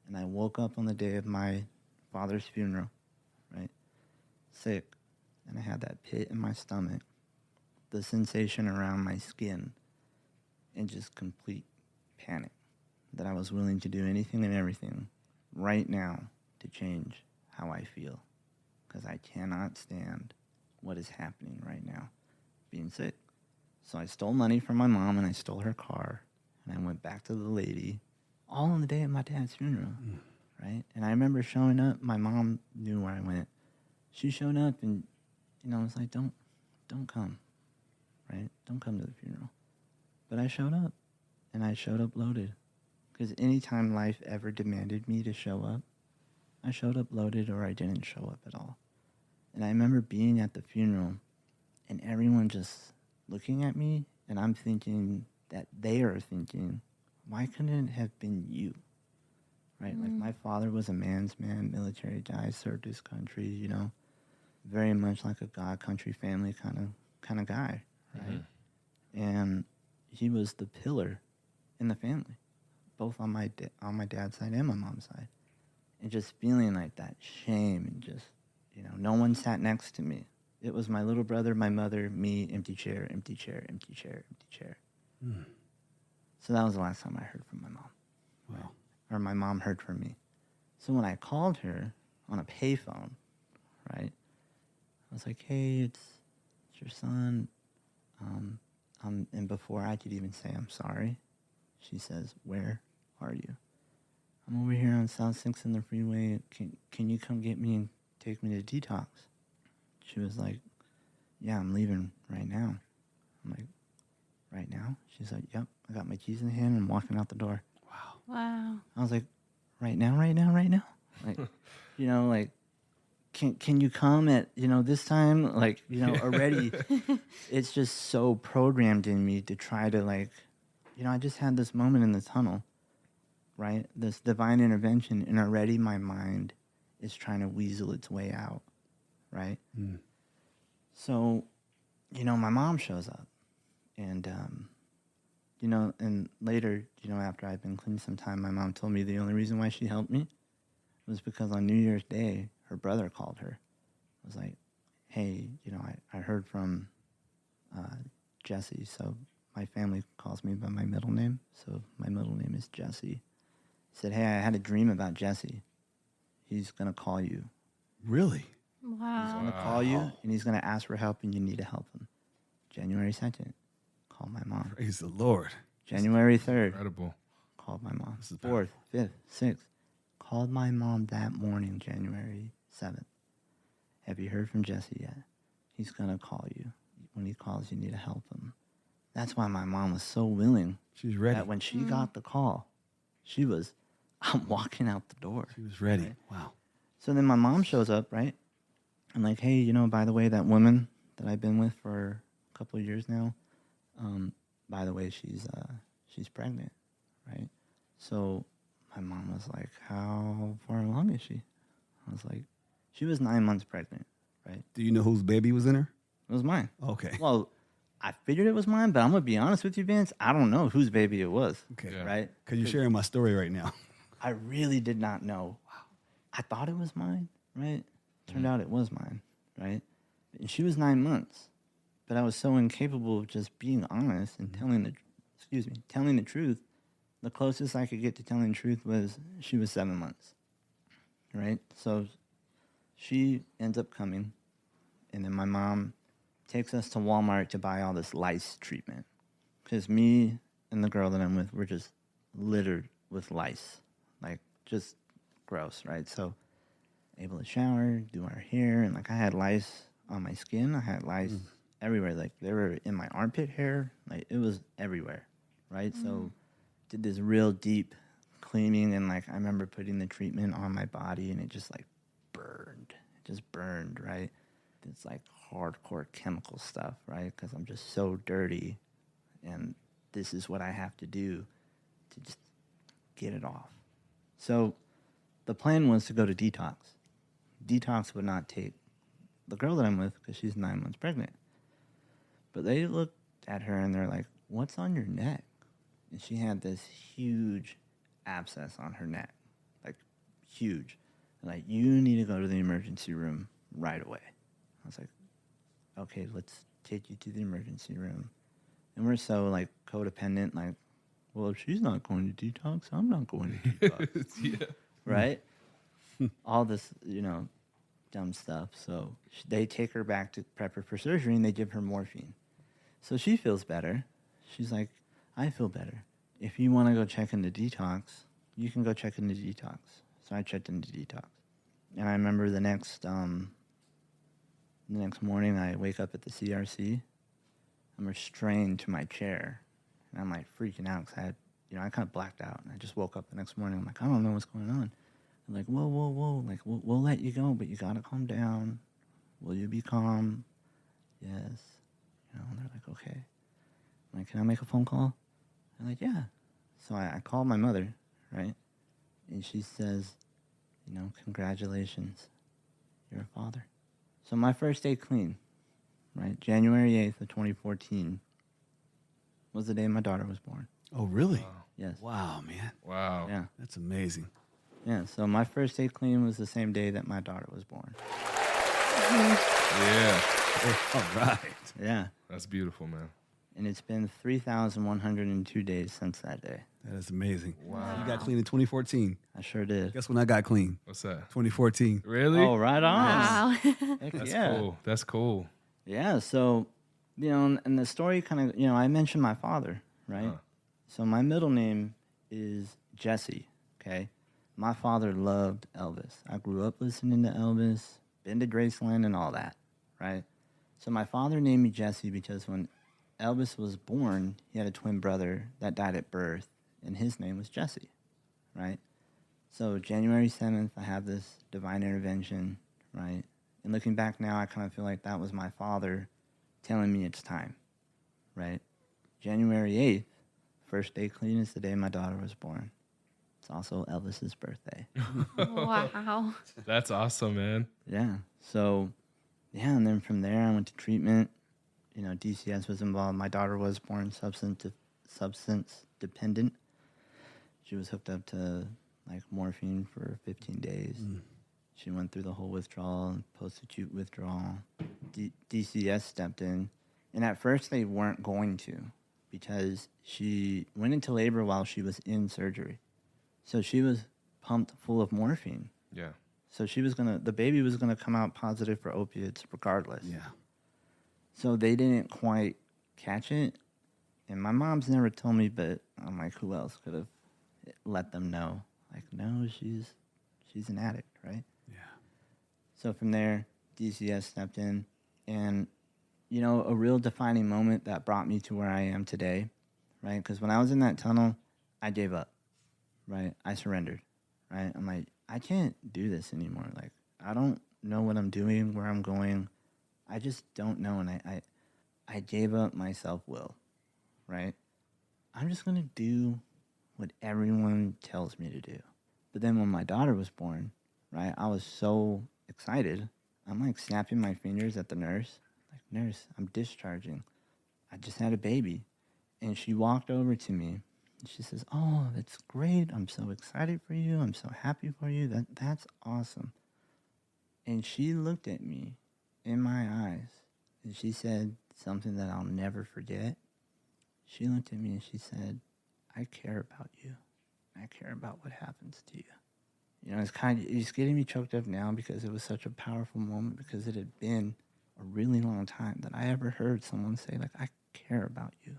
And I woke up on the day of my father's funeral, right? Sick. And I had that pit in my stomach, the sensation around my skin, and just complete panic that I was willing to do anything and everything right now to change how I feel, because I cannot stand what is happening right now, being sick. So I stole money from my mom, and I stole her car, and I went back to the lady, all on the day of my dad's funeral, right? And I remember showing up. My mom knew where I went. She showed up, and was like, don't come, right? Don't come to the funeral. But I showed up, and I showed up loaded, because anytime life ever demanded me to show up, I showed up loaded, or I didn't show up at all. And I remember being at the funeral, and everyone just looking at me, and I'm thinking that they are thinking, why couldn't it have been you? Right? Like, my father was a man's man, military guy, served his country, very much like a God, country, family kind of guy, right? And he was the pillar in the family, both on my dad's side and my mom's side. And just feeling like that shame, and just, no one sat next to me. It was my little brother, my mother, me, empty chair, empty chair, empty chair, empty chair. So that was the last time I heard from my mom.
Wow.
Or my mom heard from me. So when I called her on a payphone, right, I was like, hey, it's your son. And before I could even say I'm sorry, she says, where are you? I'm over here on South 6th in the freeway. Can you come get me and take me to detox? She was like, yeah, I'm leaving right now. I'm like, right now? She's like, yep, I got my keys in hand and I'm walking out the door.
Wow.
I was like, right now? Like, like, can you come at, this time? Like, already it's just so programmed in me to try to, like, I just had this moment in the tunnel, right? This divine intervention, and already my mind is trying to weasel its way out, right? So, my mom shows up, and, and later, after I'd been clean some time, my mom told me the only reason why she helped me was because on New Year's Day, her brother called her. I was like, hey, I heard from Jesse, so my family calls me by my middle name, so my middle name is Jesse. He said, hey, I had a dream about Jesse. He's going to call you.
Really?
Wow.
He's going to call you, and he's going to ask for help, and you need to help him. January 2nd, call my mom.
Praise the Lord.
January 3rd,
Incredible.
called my mom.
This is
4th, 5th, 6th, called my mom that morning, January 7th. Have you heard from Jesse yet? He's going to call you. When he calls, you need to help him. That's why my mom was so willing.
She's ready.
That when she got the call, she was, I'm walking out the door.
She was ready.
Right?
Wow.
So then my mom shows up, right? I'm like, hey, by the way, that woman that I've been with for a couple of years now, by the way, she's pregnant, right? So my mom was like, how far along is she? I was like, she was 9 months pregnant, right?
Do you know whose baby was in her?
It was mine.
Okay.
Well, I figured it was mine, but I'm going to be honest with you, Vince. I don't know whose baby it was.
Okay.
Yeah.
Right?
Because you're sharing my story right now.
I really did not know. Wow. I thought it was mine, right? Turned out it was mine, right? And she was 9 months. But I was so incapable of just being honest and telling the truth. The closest I could get to telling the truth was she was 7 months, right? So she ends up coming, and then my mom takes us to Walmart to buy all this lice treatment. Because me and the girl that I'm with, we're just littered with lice. Like, just gross, right? So, able to shower, do our hair, and, like, I had lice on my skin. I had lice everywhere. Like, they were in my armpit hair. Like, it was everywhere, right? So, did this real deep cleaning, and, like, I remember putting the treatment on my body, and it just, like, burned. It just burned, right? It's, like, hardcore chemical stuff, right? Because I'm just so dirty, and this is what I have to do to just get it off. So the plan was to go to detox. Detox would not take the girl that I'm with because she's 9 months pregnant. But they looked at her and they're like, what's on your neck? And she had this huge abscess on her neck, like huge. Like, you need to go to the emergency room right away. I was like, okay, let's take you to the emergency room. And we're so, like, codependent, like, well, if she's not going to detox, I'm not going to detox.
Yeah.
right? All this, dumb stuff. So they take her back to prep her for surgery, and they give her morphine. So she feels better. She's like, I feel better. If you want to go check into detox, you can go check into detox. So I checked into detox. And I remember the next morning, I wake up at the CRC. I'm restrained to my chair. And I'm like freaking out because I kind of blacked out. And I just woke up the next morning. I'm like, I don't know what's going on. I'm like, whoa. Like, we'll let you go, but you got to calm down. Will you be calm? Yes. And they're like, okay. I'm like, can I make a phone call? I'm like, yeah. So I called my mother, right? And she says, congratulations. You're a father. So my first day clean, right? January 8th of 2014 was the day my daughter was born.
Oh, really?
Wow.
Yes.
Wow, man.
Wow.
Yeah.
That's amazing.
Yeah, so my first day clean was the same day that my daughter was born.
Yeah.
All right.
Yeah.
That's beautiful, man.
And it's been 3,102 days since that day.
That is amazing.
Wow.
You got clean in 2014.
I sure did.
Guess when I got clean?
What's that?
2014.
Really?
Oh, right on.
Wow.
Heck
That's
yeah.
cool. That's cool.
Yeah, so, and the story kind of, I mentioned my father, right?
Huh.
So my middle name is Jesse, okay? My father loved Elvis. I grew up listening to Elvis, been to Graceland and all that, right? So my father named me Jesse because when Elvis was born, he had a twin brother that died at birth, and his name was Jesse, right? So January 7th, I have this divine intervention, right? And looking back now, I kind of feel like that was my father telling me it's time, right? January 8th, first day clean, is the day my daughter was born. It's also Elvis's birthday.
Wow.
That's awesome, man.
Yeah. So, yeah, and then from there, I went to treatment. DCS was involved. My daughter was born substance dependent. She was hooked up to morphine for 15 days. She went through the whole withdrawal, post-acute withdrawal. DCS stepped in, and at first they weren't going to because she went into labor while she was in surgery. So she was pumped full of morphine.
Yeah.
So the baby was gonna come out positive for opiates regardless.
Yeah.
So they didn't quite catch it. And my mom's never told me, but I'm like, who else could have let them know? Like, no, she's an addict, right?
Yeah.
So from there, DCS stepped in. And, a real defining moment that brought me to where I am today, right? Because when I was in that tunnel, I gave up, right? I surrendered, right? I'm like, I can't do this anymore. Like, I don't know what I'm doing, where I'm going. I just don't know. And I gave up my self-will, right? I'm just going to do what everyone tells me to do. But then when my daughter was born, right, I was so excited. I'm like snapping my fingers at the nurse. Like, nurse, I'm discharging. I just had a baby. And she walked over to me. And she says, oh, that's great. I'm so excited for you. I'm so happy for you. That's awesome. And she looked at me in my eyes. And she said something that I'll never forget. She looked at me and she said, I care about you. I care about what happens to you. It's getting me choked up now because it was such a powerful moment, because it had been a really long time that I ever heard someone say, like, I care about you.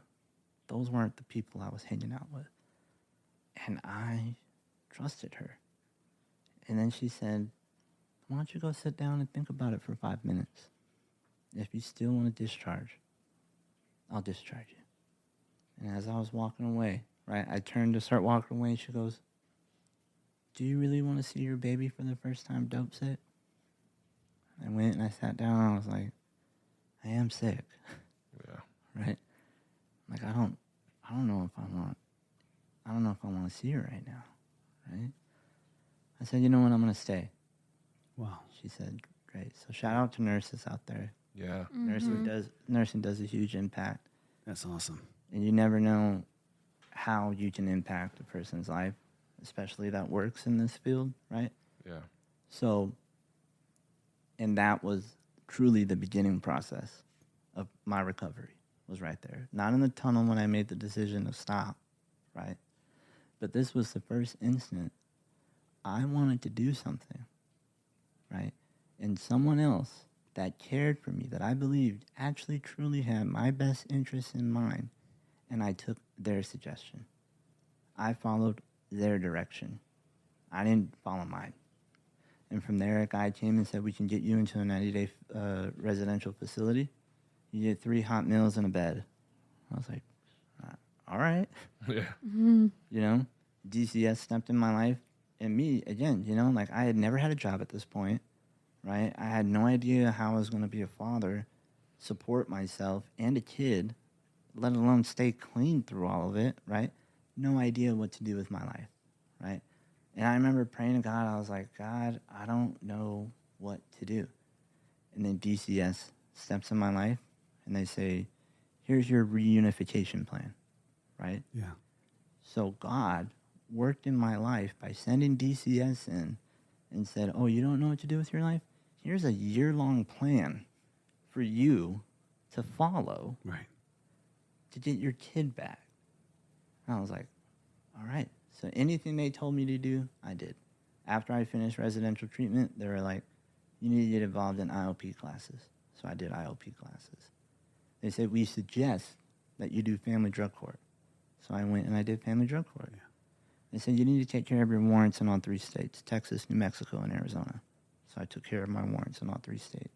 Those weren't the people I was hanging out with. And I trusted her. And then she said, why don't you go sit down and think about it for 5 minutes? If you still want to discharge, I'll discharge you. And as I was walking away, right, I turned to start walking away, and she goes, do you really want to see your baby for the first time dope sick? I went and I sat down, and I was like, I am sick.
Yeah.
Right? Like, I don't know if I want to see her right now. Right? I said, you know what, I'm going to stay.
Wow.
She said, great. So shout out to nurses out there.
Yeah.
Nursing does a huge impact.
That's awesome.
And you never know how you can impact a person's life, especially that works in this field, right?
Yeah.
So, and that was truly the beginning process of my recovery, was right there. Not in the tunnel when I made the decision to stop, right? But this was the first instant I wanted to do something, right? And someone else that cared for me, that I believed actually truly had my best interests in mind, and I took their suggestion. I followed their direction. I didn't follow mine. And from there, a guy came and said, we can get you into a 90-day residential facility. You get 3 hot meals and a bed. I was like, all right.
Yeah.
You know, DCS stepped in my life. And me, again, you know, like I had never had a job at this point, right? I had no idea how I was going to be a father, support myself and a kid, let alone stay clean through all of it, right? No idea what to do with my life, right? And I remember praying to God. I was like, God, I don't know what to do. And then DCS steps in my life, and they say, here's your reunification plan, right?
Yeah.
So God worked in my life by sending DCS in and said, oh, you don't know what to do with your life? Here's a year-long plan for you to follow
Right.
to get your kid back. And I was like, all right. So anything they told me to do, I did. After I finished residential treatment, they were like, you need to get involved in IOP classes. So I did IOP classes. They said, we suggest that you do family drug court. So I went and I did family drug court.
Yeah.
They said, you need to take care of your warrants in all 3 states, Texas, New Mexico, and Arizona. So I took care of my warrants in all 3 states.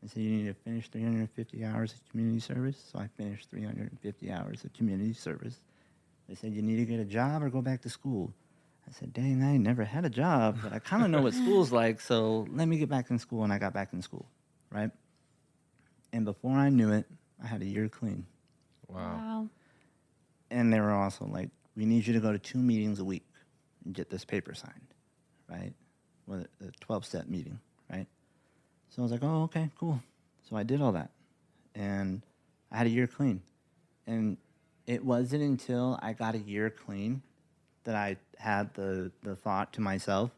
They said, you need to finish 350 hours of community service. So I finished 350 hours of community service. They said, you need to get a job or go back to school. I said, dang, I ain't never had a job, but I kind of know what school's like, so let me get back in school. And I got back in school, right? And before I knew it, I had a year clean.
Wow.
And they were also like, we need you to go to 2 meetings a week and get this paper signed, right? With a 12-step meeting, right? So I was like, oh, okay, cool. So I did all that. And I had a year clean. And it wasn't until I got a year clean that I had the thought to myself,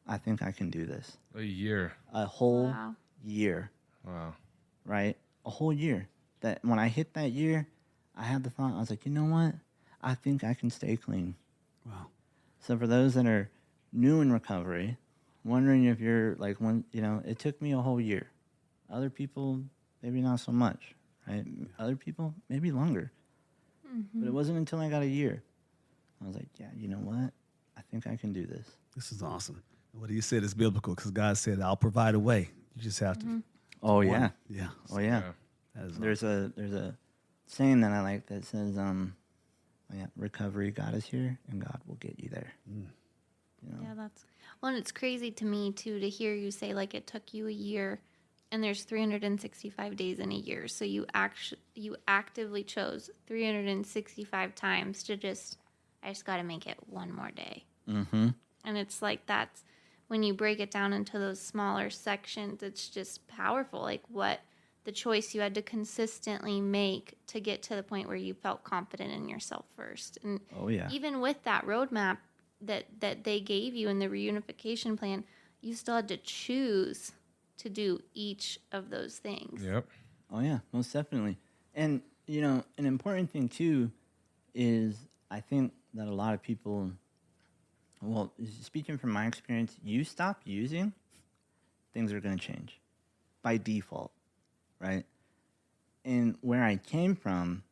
I think I can do this.
A year.
A whole
Wow.
year,
Wow.
right? A whole year. That when I hit that year, I had the thought, I was like, you know what? I think I can stay clean.
Wow.
So for those that are new in recovery, wondering if you're like one, you know, it took me a whole year. Other people, maybe not so much, right? Other people, maybe longer. But it wasn't until I got a year. I was like, yeah, you know what? I think I can do this.
This is awesome. What you said is biblical because God said, I'll provide a way. You just have to.
Oh, yeah.
Yeah.
Oh, yeah.
That is
There's a saying that I like that says, recovery, God is here, and God will get you there. You know?
Yeah, that's well, and it's crazy to me too to hear you say like it took you a year, and there's 365 days in a year, so you actively chose 365 times to I just got to make it one more day.
Mm-hmm.
And it's like that's when you break it down into those smaller sections, it's just powerful. Like what the choice you had to consistently make to get to the point where you felt confident in yourself first. And
Oh, yeah.
even with that roadmap that they gave you in the reunification plan, you still had to choose to do each of those things.
Yep.
Oh, yeah, most definitely. And, you know, an important thing, too, is I think that a lot of people, well, speaking from my experience, you stop using, things are going to change by default, right? And where I came from,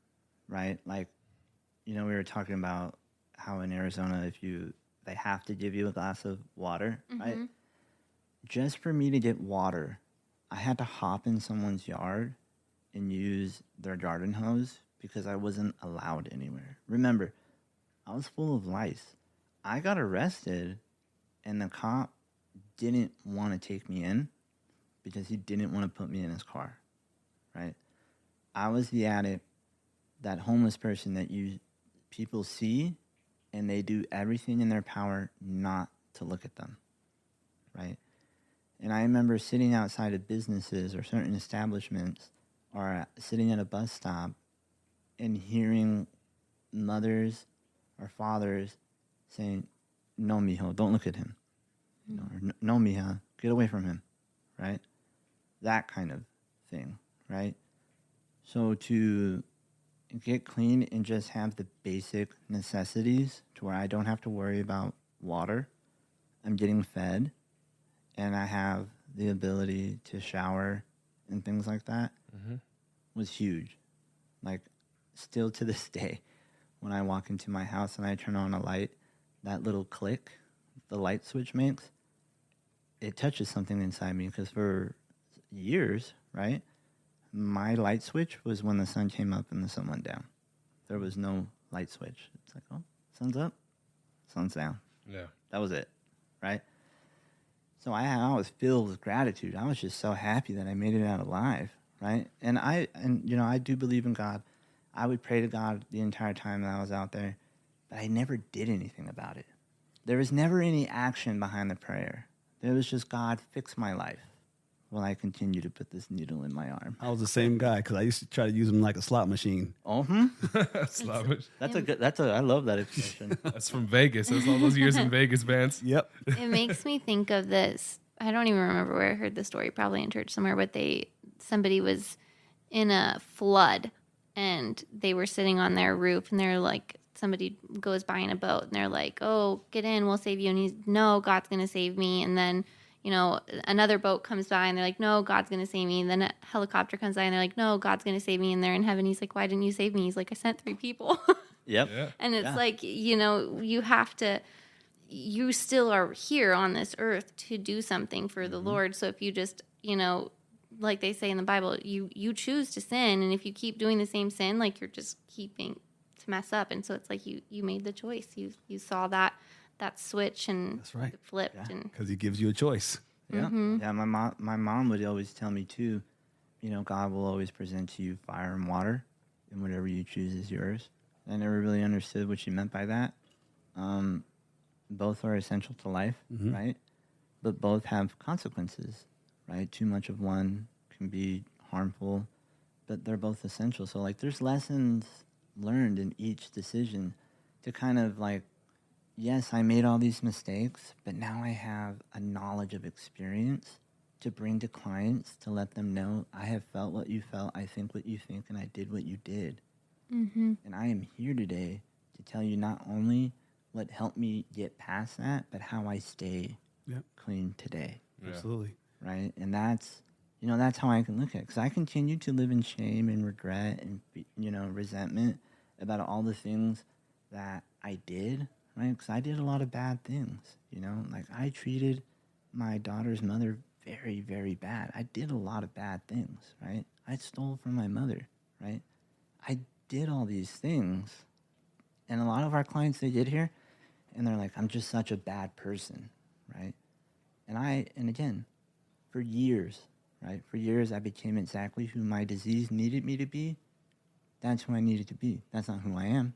right, like, you know, we were talking about how in Arizona, they have to give you a glass of water, right? Just for me to get water, I had to hop in someone's yard and use their garden hose because I wasn't allowed anywhere. Remember, I was full of lice. I got arrested, and the cop didn't want to take me in because he didn't want to put me in his car, right? I was the addict, that homeless person that people see, and they do everything in their power not to look at them, right? And I remember sitting outside of businesses or certain establishments or sitting at a bus stop and hearing mothers or fathers saying, no, mijo, don't look at him. You know, or, no, mija, get away from him, right? That kind of thing, right? So to get clean and just have the basic necessities to where I don't have to worry about water, I'm getting fed, and I have the ability to shower and things like that was huge. Like, still to this day, when I walk into my house and I turn on a light, that little click the light switch makes, it touches something inside me, because for years, right, my light switch was when the sun came up and the sun went down. There was no light switch. It's like, oh, sun's up, sun's down.
Yeah.
That was it, right? So I was filled with gratitude. I was just so happy that I made it out alive, right? And I do believe in God. I would pray to God the entire time that I was out there, but I never did anything about it. There was never any action behind the prayer. There was just, God, fix my life while I continue to put this needle in my arm.
I was the same guy because I used to try to use them like a slot machine.
Slavish.
I love that expression.
That's from Vegas. That's all those years in Vegas, Vance.
Yep.
It makes me think of this. I don't even remember where I heard the story, probably in church somewhere, but somebody was in a flood and they were sitting on their roof and they're like, somebody goes by in a boat and they're like, oh, get in, we'll save you. And he's, no, God's going to save me. And then, another boat comes by and they're like, no, God's going to save me. And then a helicopter comes by and they're like, no, God's going to save me. And they're in heaven. He's like, why didn't you save me? He's like, I sent 3 people.
Yep.
Yeah.
And it's like, you still are here on this earth to do something for the Lord. So if you just, like they say in the Bible, you choose to sin. And if you keep doing the same sin, like you're just keeping to mess up. And so it's like you made the choice. You saw that switch and
That's right.
it flipped.
Yeah.
And
Because he gives you a choice.
Yeah. Yeah. My mom would always tell me too, God will always present to you fire and water, and whatever you choose is yours. I never really understood what she meant by that. Both are essential to life, right? But both have consequences, right? Too much of one can be harmful, but they're both essential. So like there's lessons learned in each decision to kind of like, yes, I made all these mistakes, but now I have a knowledge of experience to bring to clients to let them know I have felt what you felt, I think what you think, and I did what you did. And I am here today to tell you not only what helped me get past that, but how I stay clean today.
Yeah.
Absolutely.
Right? And that's, that's how I can look at it. Because I continue to live in shame and regret and, resentment about all the things that I did, right? Because I did a lot of bad things, Like I treated my daughter's mother very, very bad. I did a lot of bad things, right? I stole from my mother, right? I did all these things. And a lot of our clients, they get here and they're like, I'm just such a bad person, right? And again, for years, right? For years, I became exactly who my disease needed me to be. That's who I needed to be. That's not who I am.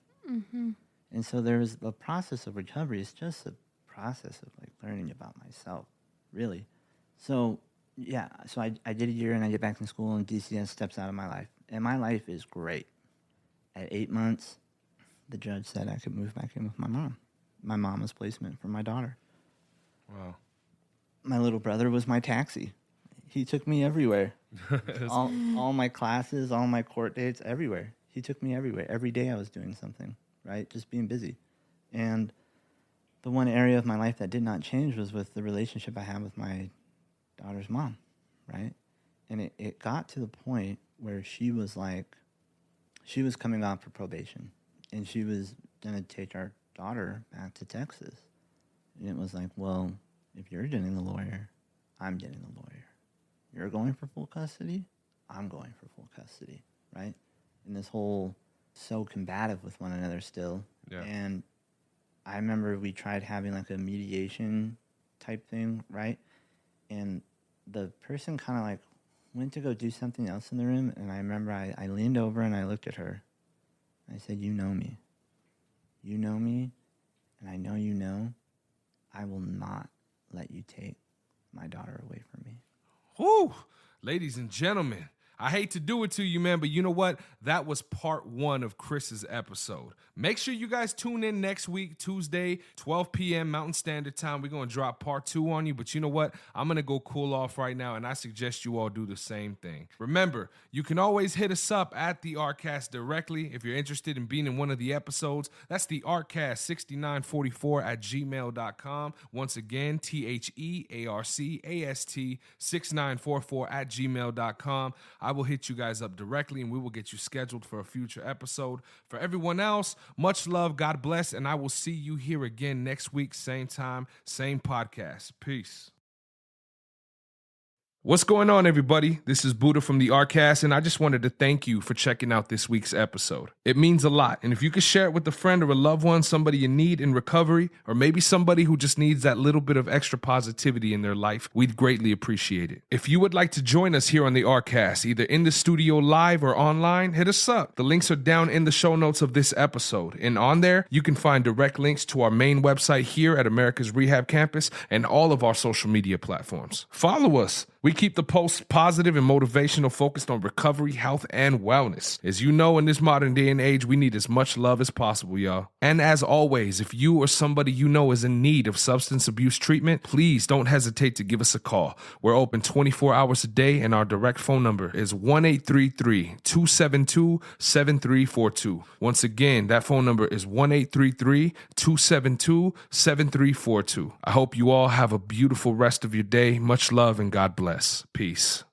And so there was the process of recovery. It's just a process of like learning about myself, really. So, yeah, so I did a year and I get back in school and DCS steps out of my life. And my life is great. At 8 months, the judge said I could move back in with my mom. My mama's placement for my daughter.
Wow.
My little brother was my taxi. He took me everywhere. all my classes, all my court dates, everywhere. He took me everywhere. Every day I was doing something, right? Just being busy. And the one area of my life that did not change was with the relationship I had with my daughter's mom, right? And it got to the point where she was coming out for probation. And she was going to take our daughter back to Texas. And it was like, well, if you're getting the lawyer, I'm getting the lawyer. You're going for full custody, I'm going for full custody, right? And this whole so combative with one another still.
Yeah.
And I remember we tried having like a mediation type thing, right? And the person kind of like went to go do something else in the room. And I remember I leaned over and I looked at her. I said, you know me. You know me, and I know you know. I will not let you take my daughter away from me.
Whew. Ladies and gentlemen, I hate to do it to you, man, but you know what? That was part 1 of Chris's episode. Make sure you guys tune in next week, Tuesday, 12 p.m. Mountain Standard Time. We're going to drop part 2 on you, but you know what? I'm going to go cool off right now, and I suggest you all do the same thing. Remember, you can always hit us up at the ARCast directly if you're interested in being in one of the episodes. That's the ARCast6944@gmail.com. Once again, TheARCast6944@gmail.com. I will hit you guys up directly, and we will get you scheduled for a future episode. For everyone else, much love, God bless, and I will see you here again next week, same time, same podcast. Peace. What's going on, everybody? This is Buddha from the ARCast, and I just wanted to thank you for checking out this week's episode. It means a lot, and if you could share it with a friend or a loved one, somebody you need in recovery, or maybe somebody who just needs that little bit of extra positivity in their life, we'd greatly appreciate it. If you would like to join us here on the ARCast, either in the studio live or online, hit us up. The links are down in the show notes of this episode, and on there, you can find direct links to our main website here at Americas Rehab Campus and all of our social media platforms. Follow us. We keep the posts positive and motivational, focused on recovery, health, and wellness. As you know, in this modern day and age, we need as much love as possible, y'all. And as always, if you or somebody you know is in need of substance abuse treatment, please don't hesitate to give us a call. We're open 24 hours a day, and our direct phone number is 1-833-272-7342. Once again, that phone number is 1-833-272-7342. I hope you all have a beautiful rest of your day. Much love and God bless. Peace.